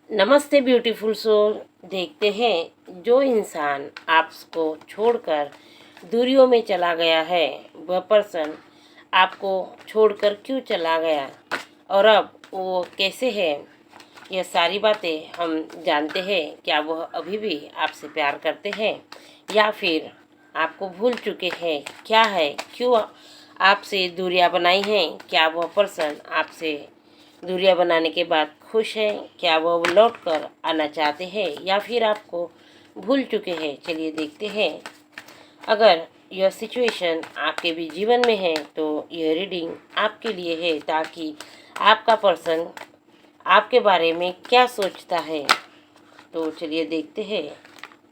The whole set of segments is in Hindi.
नमस्ते ब्यूटीफुल सोल। देखते हैं जो इंसान आपको छोड़कर दूरियों में चला गया है वह पर्सन आपको छोड़कर क्यों चला गया और अब वो कैसे है। यह सारी बातें हम जानते हैं। क्या वह अभी भी आपसे प्यार करते हैं या फिर आपको भूल चुके हैं। क्या है, क्यों आपसे दूरियां बनाई हैं। क्या वह पर्सन आपसे दूरियां बनाने के बाद खुश है। क्या वह लौट कर आना चाहते हैं या फिर आपको भूल चुके हैं। चलिए देखते हैं। अगर यह सिचुएशन आपके भी जीवन में है तो यह रीडिंग आपके लिए है, ताकि आपका पर्सन आपके बारे में क्या सोचता है। तो चलिए देखते हैं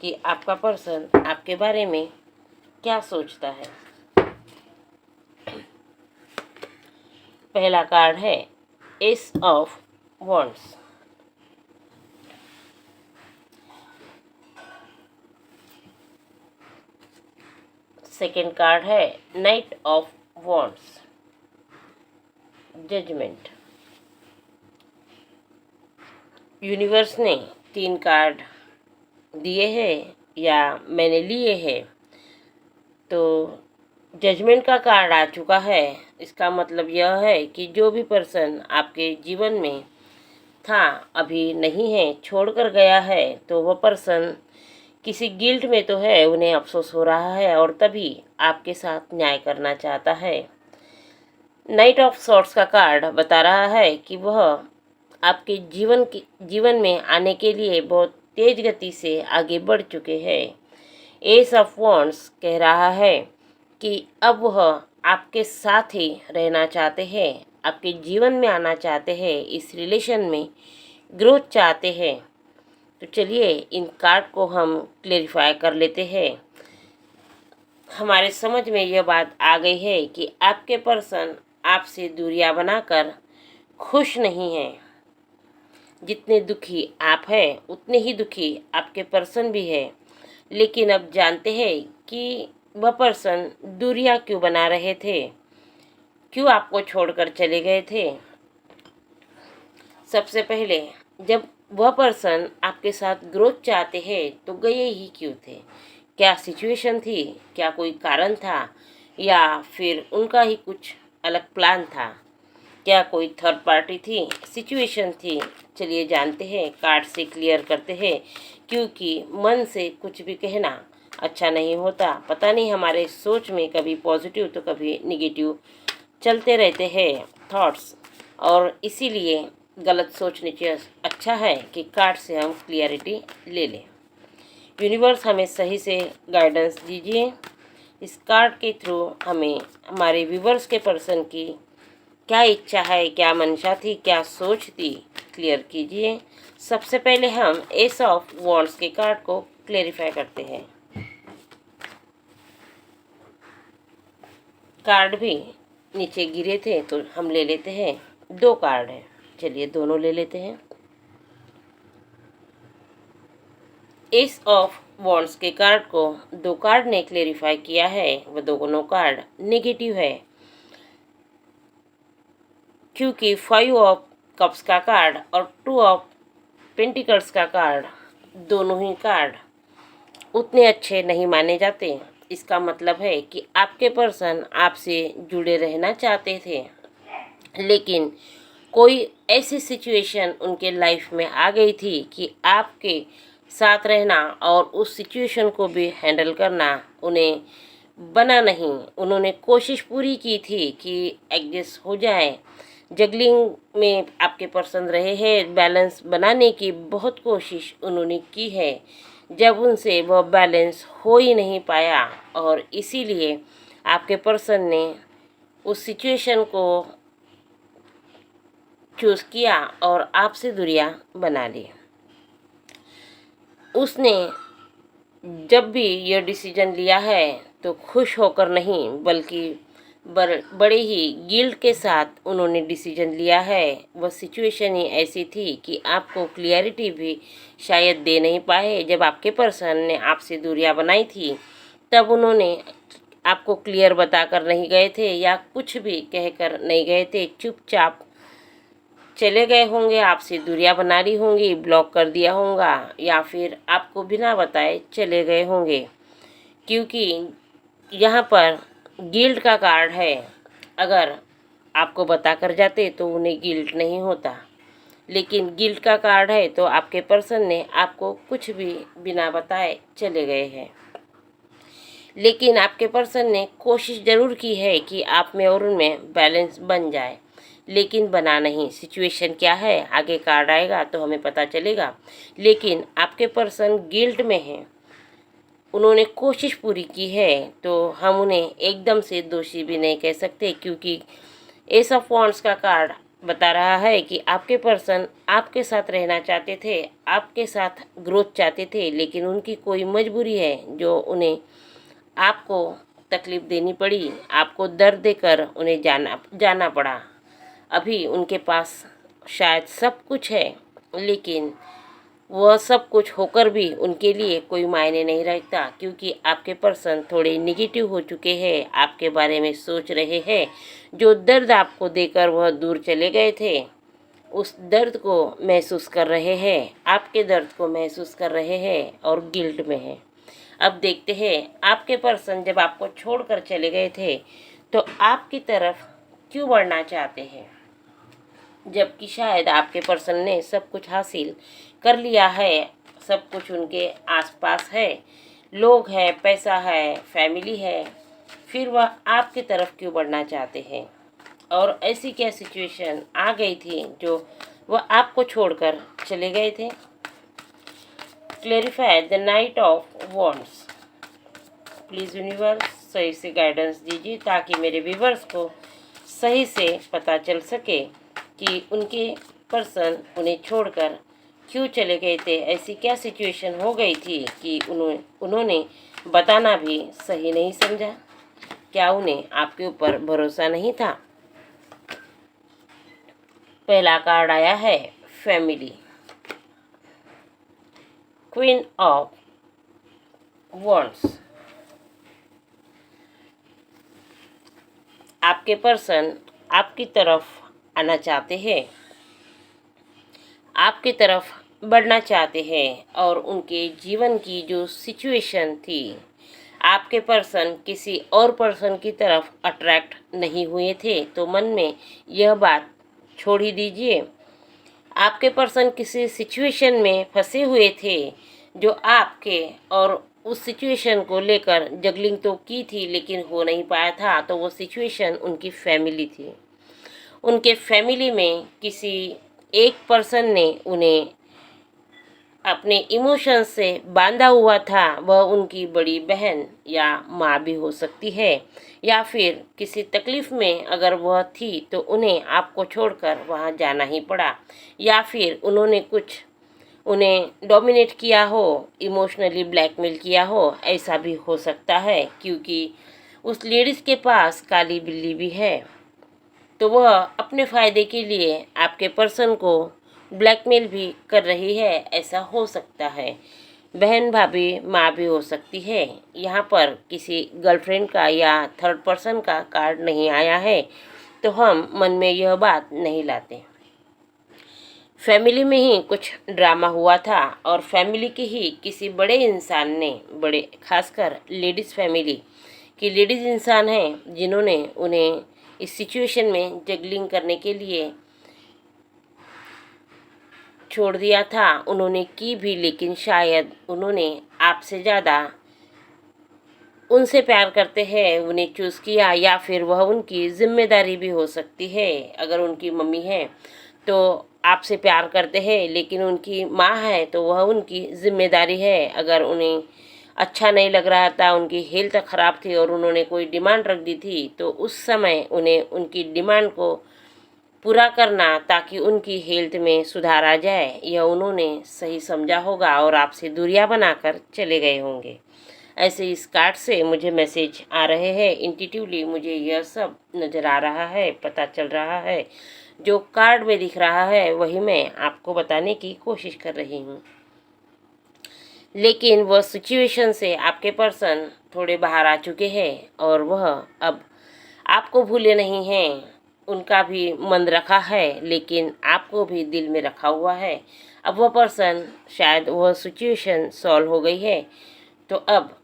कि आपका पर्सन आपके बारे में क्या सोचता है। पहला कार्ड है ace of wands. Second card है knight of wands, judgment. Universe ने 3 कार्ड दिए हैं या मैंने लिए हैं, तो जजमेंट का कार्ड आ चुका है। इसका मतलब यह है कि जो भी पर्सन आपके जीवन में था, अभी नहीं है, छोड़कर गया है, तो वह पर्सन किसी गिल्ट में तो है, उन्हें अफसोस हो रहा है और तभी आपके साथ न्याय करना चाहता है। नाइट ऑफ सॉर्ट्स का कार्ड बता रहा है कि वह आपके जीवन में आने के लिए बहुत तेज गति से आगे बढ़ चुके हैं। एस ऑफ वॉन्ड्स कह रहा है कि अब वह आपके साथ ही रहना चाहते हैं, आपके जीवन में आना चाहते हैं, इस रिलेशन में ग्रोथ चाहते हैं। तो चलिए इन कार्ड को हम क्लेरिफाई कर लेते हैं। हमारे समझ में यह बात आ गई है कि आपके पर्सन आपसे दूरियां बनाकर खुश नहीं हैं। जितने दुखी आप हैं उतने ही दुखी आपके पर्सन भी है। लेकिन अब जानते हैं कि वह पर्सन दूरियां क्यों बना रहे थे, क्यों आपको छोड़कर चले गए थे। सबसे पहले, जब वह पर्सन आपके साथ ग्रोथ चाहते हैं तो गए ही क्यों थे। क्या सिचुएशन थी, क्या कोई कारण था या फिर उनका ही कुछ अलग प्लान था। क्या कोई थर्ड पार्टी थी, सिचुएशन थी। चलिए जानते हैं, कार्ड से क्लियर करते हैं, क्योंकि मन से कुछ भी कहना अच्छा नहीं होता। पता नहीं हमारे सोच में कभी पॉजिटिव तो कभी निगेटिव चलते रहते हैं थॉट्स, और इसीलिए गलत सोचने से अच्छा है कि कार्ड से हम क्लियरिटी ले लें। यूनिवर्स हमें सही से गाइडेंस दीजिए। इस कार्ड के थ्रू हमें हमारे व्यूवर्स के पर्सन की क्या इच्छा है, क्या मंशा थी, क्या सोच थी, क्लियर कीजिए। सबसे पहले हम एस ऑफ वॉन्ड्स के कार्ड को क्लेरिफाई करते हैं। कार्ड भी नीचे गिरे थे तो हम ले लेते हैं। 2 कार्ड हैं, चलिए दोनों ले लेते हैं। एस ऑफ वॉन्ड्स के कार्ड को 2 कार्ड ने क्लेरिफाई किया है, वह दोनों कार्ड नेगेटिव है, क्योंकि 5 ऑफ कप्स का कार्ड और 2 ऑफ पेंटिकल्स का कार्ड, दोनों ही कार्ड उतने अच्छे नहीं माने जाते। इसका मतलब है कि आपके पर्सन आपसे जुड़े रहना चाहते थे, लेकिन कोई ऐसी सिचुएशन उनके लाइफ में आ गई थी कि आपके साथ रहना और उस सिचुएशन को भी हैंडल करना उन्हें बना नहीं। उन्होंने कोशिश पूरी की थी कि एडजस्ट हो जाए। जगलिंग में आपके पर्सन रहे हैं, बैलेंस बनाने की बहुत कोशिश उन्होंने की है। जब उनसे वह बैलेंस हो ही नहीं पाया और इसीलिए आपके पर्सन ने उस सिचुएशन को चूज़ किया और आपसे दूरियां बना ली। उसने जब भी यह डिसीजन लिया है तो खुश होकर नहीं, बल्कि बड़े ही गिल्ट के साथ उन्होंने डिसीजन लिया है। वह सिचुएशन ही ऐसी थी कि आपको क्लियरिटी भी शायद दे नहीं पाए। जब आपके पर्सन ने आपसे दूरियां बनाई थी तब उन्होंने आपको क्लियर बताकर नहीं गए थे या कुछ भी कहकर नहीं गए थे। चुपचाप चले गए होंगे, आपसे दूरियां बना ली होंगी, ब्लॉक कर दिया होगा, या फिर आपको बिना बताए चले गए होंगे। क्योंकि यहाँ पर गिल्ट का कार्ड है। अगर आपको बता कर जाते तो उन्हें गिल्ट नहीं होता, लेकिन गिल्ट का कार्ड है तो आपके पर्सन ने आपको कुछ भी बिना बताए चले गए हैं। लेकिन आपके पर्सन ने कोशिश ज़रूर की है कि आप में और उनमें बैलेंस बन जाए, लेकिन बना नहीं। सिचुएशन क्या है आगे कार्ड आएगा तो हमें पता चलेगा। लेकिन आपके पर्सन गिल्ट में हैं, उन्होंने कोशिश पूरी की है, तो हम उन्हें एकदम से दोषी भी नहीं कह सकते, क्योंकि एस ऑफ वॉन्ड्स का कार्ड बता रहा है कि आपके पर्सन आपके साथ रहना चाहते थे, आपके साथ ग्रोथ चाहते थे, लेकिन उनकी कोई मजबूरी है जो उन्हें आपको तकलीफ़ देनी पड़ी, आपको दर्द देकर उन्हें जाना पड़ा। अभी उनके पास शायद सब कुछ है, लेकिन वह सब कुछ होकर भी उनके लिए कोई मायने नहीं रखता, क्योंकि आपके पर्सन थोड़े निगेटिव हो चुके हैं, आपके बारे में सोच रहे हैं। जो दर्द आपको देकर वह दूर चले गए थे, उस दर्द को महसूस कर रहे हैं, आपके दर्द को महसूस कर रहे हैं और गिल्ट में हैं। अब देखते हैं आपके पर्सन जब आपको छोड़कर चले गए थे तो आपकी तरफ क्यों बढ़ना चाहते हैं, जबकि शायद आपके पर्सन ने सब कुछ हासिल कर लिया है, सब कुछ उनके आसपास है, लोग हैं, पैसा है, फैमिली है, फिर वह आपकी तरफ क्यों बढ़ना चाहते हैं। और ऐसी क्या सिचुएशन आ गई थी जो वह आपको छोड़कर चले गए थे। Clarify the night of wands. Please universe सही से गाइडेंस दीजिए, ताकि मेरे व्यूवर्स को सही से पता चल सके कि उनके पर्सन उन्हें छोड़कर क्यों चले गए थे। ऐसी क्या सिचुएशन हो गई थी कि उन्होंने बताना भी सही नहीं समझा। क्या उन्हें आपके ऊपर भरोसा नहीं था। पहला कार्ड आया है फैमिली, क्वीन ऑफ वॉन्ड्स। आपके पर्सन आपकी तरफ आना चाहते हैं, आपकी तरफ बढ़ना चाहते हैं, और उनके जीवन की जो सिचुएशन थी, आपके पर्सन किसी और पर्सन की तरफ अट्रैक्ट नहीं हुए थे, तो मन में यह बात छोड़ ही दीजिए। आपके पर्सन किसी सिचुएशन में फंसे हुए थे जो आपके, और उस सिचुएशन को लेकर जगलिंग तो की थी लेकिन हो नहीं पाया था। तो वो सिचुएशन उनकी फैमिली थी। उनके फैमिली में किसी एक पर्सन ने उन्हें अपने इमोशंस से बांधा हुआ था। वह उनकी बड़ी बहन या माँ भी हो सकती है, या फिर किसी तकलीफ़ में अगर वह थी तो उन्हें आपको छोड़कर वहाँ जाना ही पड़ा, या फिर उन्हें डोमिनेट किया हो, इमोशनली ब्लैकमेल किया हो, ऐसा भी हो सकता है। क्योंकि उस लेडीज़ के पास काली बिल्ली भी है, तो वह अपने फ़ायदे के लिए आपके पर्सन को ब्लैकमेल भी कर रही है, ऐसा हो सकता है। बहन, भाभी, माँ भी हो सकती है। यहाँ पर किसी गर्लफ्रेंड का या थर्ड पर्सन का कार्ड नहीं आया है, तो हम मन में यह बात नहीं लाते। फैमिली में ही कुछ ड्रामा हुआ था, और फैमिली के ही किसी बड़े इंसान ने, बड़े खासकर लेडीज़ फैमिली की लेडीज़ इंसान हैं, जिन्होंने उन्हें इस सिचुएशन में जगलिंग करने के लिए छोड़ दिया था। उन्होंने की भी, लेकिन शायद उन्होंने आपसे ज़्यादा उनसे प्यार करते हैं, उन्हें चूज़ किया, या फिर वह उनकी जिम्मेदारी भी हो सकती है। अगर उनकी मम्मी है तो आपसे प्यार करते हैं, लेकिन उनकी माँ है तो वह उनकी जिम्मेदारी है। अगर उन्हें अच्छा नहीं लग रहा था, उनकी हेल्थ ख़राब थी और उन्होंने कोई डिमांड रख दी थी, तो उस समय उन्हें उनकी डिमांड को पूरा करना, ताकि उनकी हेल्थ में सुधार आ जाए, यह उन्होंने सही समझा होगा और आपसे दूरियां बनाकर चले गए होंगे। ऐसे इस कार्ड से मुझे मैसेज आ रहे हैं। इंट्यूटिवली मुझे यह सब नज़र आ रहा है, पता चल रहा है। जो कार्ड में दिख रहा है वही मैं आपको बताने की कोशिश कर रही हूँ। लेकिन वह सिचुएशन से आपके पर्सन थोड़े बाहर आ चुके हैं, और वह अब आपको भूले नहीं हैं। उनका भी मन रखा है, लेकिन आपको भी दिल में रखा हुआ है। अब वह पर्सन, शायद वह सिचुएशन सॉल्व हो गई है, तो अब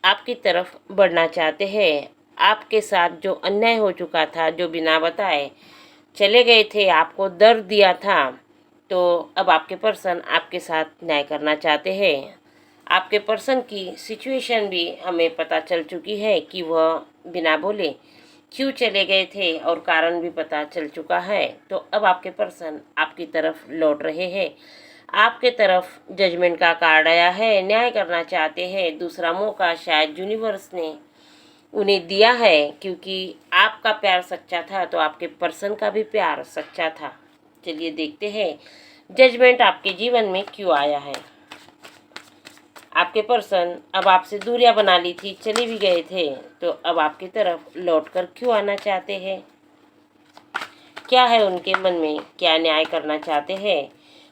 आपकी तरफ बढ़ना चाहते हैं। आपके साथ जो अन्याय हो चुका था, जो बिना बताए चले गए थे, आपको दर्द दिया था, तो अब आपके पर्सन आपके साथ न्याय करना चाहते हैं। आपके पर्सन की सिचुएशन भी हमें पता चल चुकी है कि वह बिना बोले क्यों चले गए थे, और कारण भी पता चल चुका है। तो अब आपके पर्सन आपकी तरफ लौट रहे हैं। आपके तरफ जजमेंट का कार्ड आया है, न्याय करना चाहते हैं। दूसरा मौका शायद यूनिवर्स ने उन्हें दिया है, क्योंकि आपका प्यार सच्चा था तो आपके पर्सन का भी प्यार सच्चा था। चलिए देखते हैं जजमेंट आपके जीवन में क्यों आया है। आपके पर्सन अब आपसे दूरियां बना ली थी, चले भी गए थे, तो अब आपकी तरफ लौटकर क्यों आना चाहते हैं? क्या है उनके मन में, क्या न्याय करना चाहते हैं?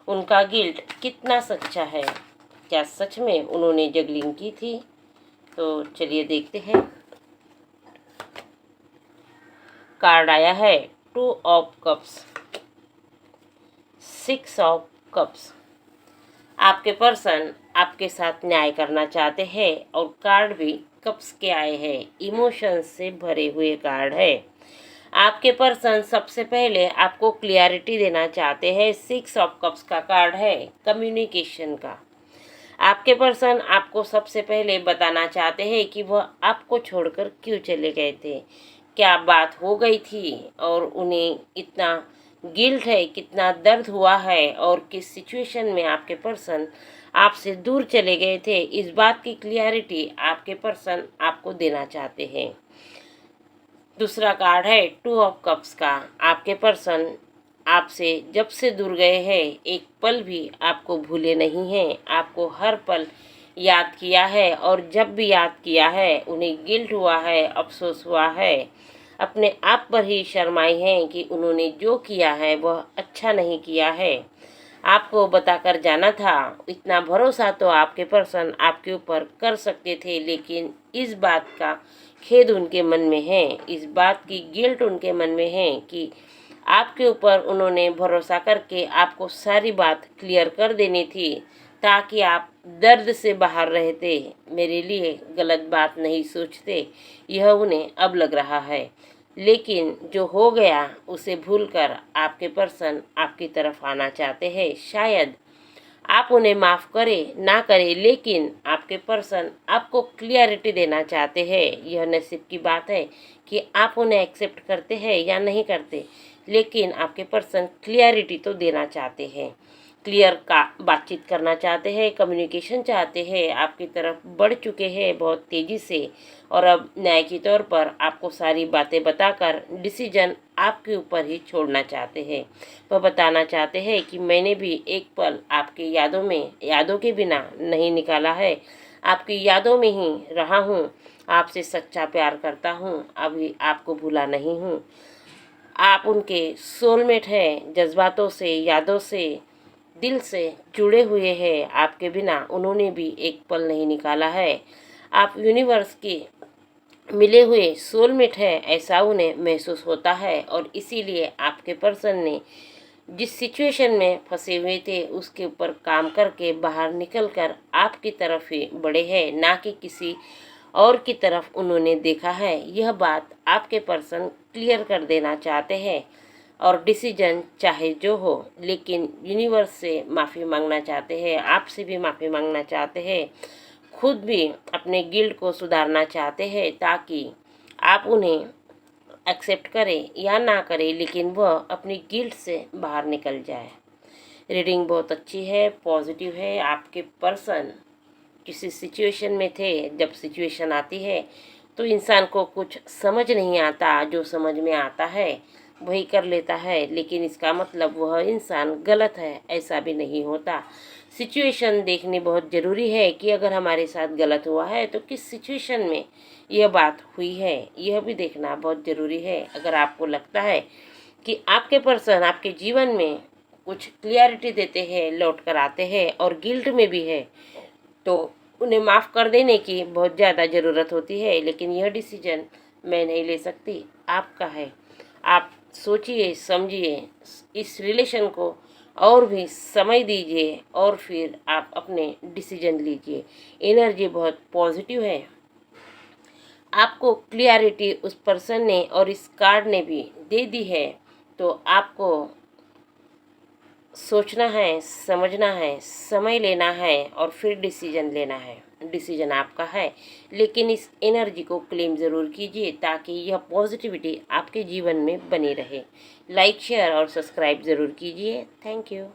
उनका गिल्ट कितना सच्चा है? क्या सच में उन्होंने जगलिंग की थी? तो चलिए देखते हैं। कार्ड आया है 2 ऑफ कप्स, 6 ऑफ कप्स। आपके पर्सन आपके साथ न्याय करना चाहते हैं, और कार्ड भी कप्स के आए हैं। इमोशंस से भरे हुए कार्ड है। आपके पर्सन सबसे पहले आपको क्लियरिटी देना चाहते हैं। 6 ऑफ कप्स का कार्ड है कम्युनिकेशन का। आपके पर्सन आपको सबसे पहले बताना चाहते हैं कि वह आपको छोड़कर क्यों चले गए थे, क्या बात हो गई थी, और उन्हें इतना गिल्ट है, कितना दर्द हुआ है, और किस सिचुएशन में आपके पर्सन आपसे दूर चले गए थे। इस बात की क्लियरिटी आपके पर्सन आपको देना चाहते हैं। दूसरा कार्ड है 2 ऑफ कप्स का। आपके पर्सन आपसे जब से दूर गए हैं, एक पल भी आपको भूले नहीं हैं। आपको हर पल याद किया है, और जब भी याद किया है उन्हें गिल्ट हुआ है, अफसोस हुआ है, अपने आप पर ही शर्माई हैं कि उन्होंने जो किया है वह अच्छा नहीं किया है। आपको बताकर जाना था। इतना भरोसा तो आपके पर्सन आपके ऊपर कर सकते थे, लेकिन इस बात का खेद उनके मन में है, इस बात की गिल्ट उनके मन में है कि आपके ऊपर उन्होंने भरोसा करके आपको सारी बात क्लियर कर देनी थी, ताकि आप दर्द से बाहर रहते, मेरे लिए गलत बात नहीं सोचते। यह उन्हें अब लग रहा है, लेकिन जो हो गया उसे भूलकर आपके पर्सन आपकी तरफ आना चाहते हैं। शायद आप उन्हें माफ़ करें ना करें, लेकिन आपके पर्सन आपको क्लियरिटी देना चाहते हैं। यह नसीब की बात है कि आप उन्हें एक्सेप्ट करते हैं या नहीं करते, लेकिन आपके पर्सन क्लियरिटी तो देना चाहते हैं। क्लियर का बातचीत करना चाहते हैं, कम्युनिकेशन चाहते हैं, आपकी तरफ बढ़ चुके हैं बहुत तेज़ी से, और अब न्याय के तौर पर आपको सारी बातें बताकर डिसीजन आपके ऊपर ही छोड़ना चाहते हैं। वह बताना चाहते हैं कि मैंने भी एक पल आपकी यादों के बिना नहीं निकाला है, आपकी यादों में ही रहा हूँ, आपसे सच्चा प्यार करता हूँ, अभी आपको भूला नहीं हूँ। आप उनके सोलमेट हैं, जज्बातों से, यादों से, दिल से जुड़े हुए हैं। आपके बिना उन्होंने भी एक पल नहीं निकाला है। आप यूनिवर्स के मिले हुए सोलमेट है, ऐसा उन्हें महसूस होता है, और इसीलिए आपके पर्सन ने जिस सिचुएशन में फंसे हुए थे उसके ऊपर काम करके बाहर निकलकर आपकी तरफ ही बढ़े हैं, ना कि किसी और की तरफ उन्होंने देखा है। यह बात आपके पर्सन क्लियर कर देना चाहते हैं, और डिसीजन चाहे जो हो, लेकिन यूनिवर्स से माफ़ी मांगना चाहते हैं, आपसे भी माफ़ी मांगना चाहते हैं, खुद भी अपने गिल्ट को सुधारना चाहते हैं, ताकि आप उन्हें एक्सेप्ट करें या ना करें, लेकिन वह अपनी गिल्ट से बाहर निकल जाए। रीडिंग बहुत अच्छी है, पॉजिटिव है। आपके पर्सन किसी सिचुएशन में थे, जब सिचुएशन आती है तो इंसान को कुछ समझ नहीं आता, जो समझ में आता है वही कर लेता है, लेकिन इसका मतलब वह इंसान गलत है, ऐसा भी नहीं होता। सिचुएशन देखनी बहुत ज़रूरी है कि अगर हमारे साथ गलत हुआ है तो किस सिचुएशन में यह बात हुई है, यह भी देखना बहुत ज़रूरी है। अगर आपको लगता है कि आपके पर्सन आपके जीवन में कुछ क्लियरिटी देते हैं, लौट कर आते हैं, और गिल्ट में भी है, तो उन्हें माफ़ कर देने की बहुत ज़्यादा ज़रूरत होती है। लेकिन यह डिसीजन मैं नहीं ले सकती, आपका है। आप सोचिए, समझिए, इस रिलेशन को और भी समय दीजिए और फिर आप अपने डिसीजन लीजिए। एनर्जी बहुत पॉजिटिव है, आपको क्लियरिटी उस पर्सन ने और इस कार्ड ने भी दे दी है। तो आपको सोचना है, समझना है, समय लेना है और फिर डिसीजन लेना है। डिसीजन आपका है, लेकिन इस एनर्जी को क्लेम ज़रूर कीजिए ताकि यह पॉजिटिविटी आपके जीवन में बनी रहे। लाइक, शेयर और सब्सक्राइब ज़रूर कीजिए। Thank you.